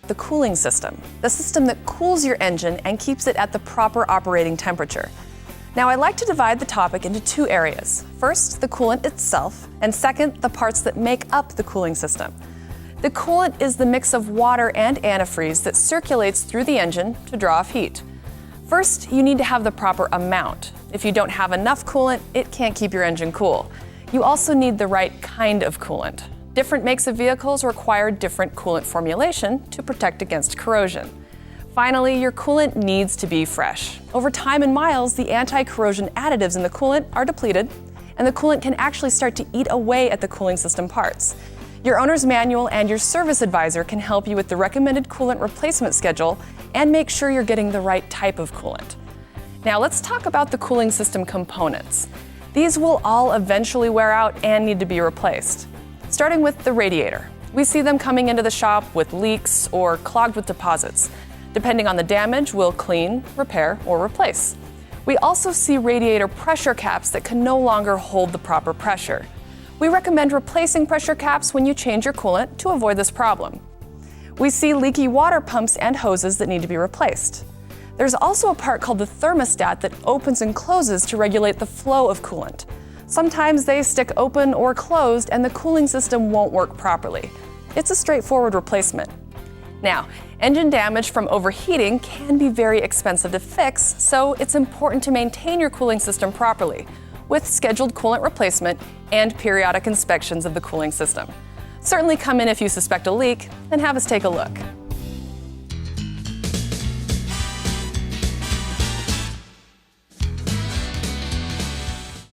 The cooling system, the system that cools your engine and keeps it at the proper operating temperature. Now, I like to divide the topic into two areas. First, the coolant itself, and second, the parts that make up the cooling system. The coolant is the mix of water and antifreeze that circulates through the engine to draw off heat. First, you need to have the proper amount. If you don't have enough coolant, it can't keep your engine cool. You also need the right kind of coolant. Different makes of vehicles require different coolant formulation to protect against corrosion. Finally, your coolant needs to be fresh. Over time and miles, the anti-corrosion additives in the coolant are depleted, and the coolant can actually start to eat away at the cooling system parts. Your owner's manual and your service advisor can help you with the recommended coolant replacement schedule and make sure you're getting the right type of coolant. Now let's talk about the cooling system components. These will all eventually wear out and need to be replaced. Starting with the radiator. We see them coming into the shop with leaks or clogged with deposits. Depending on the damage, we'll clean, repair, or replace. We also see radiator pressure caps that can no longer hold the proper pressure. We recommend replacing pressure caps when you change your coolant to avoid this problem. We see leaky water pumps and hoses that need to be replaced. There's also a part called the thermostat that opens and closes to regulate the flow of coolant. Sometimes they stick open or closed and the cooling system won't work properly. It's a straightforward replacement. Now, engine damage from overheating can be very expensive to fix, so it's important to maintain your cooling system properly, with scheduled coolant replacement and periodic inspections of the cooling system. Certainly come in if you suspect a leak and have us take a look.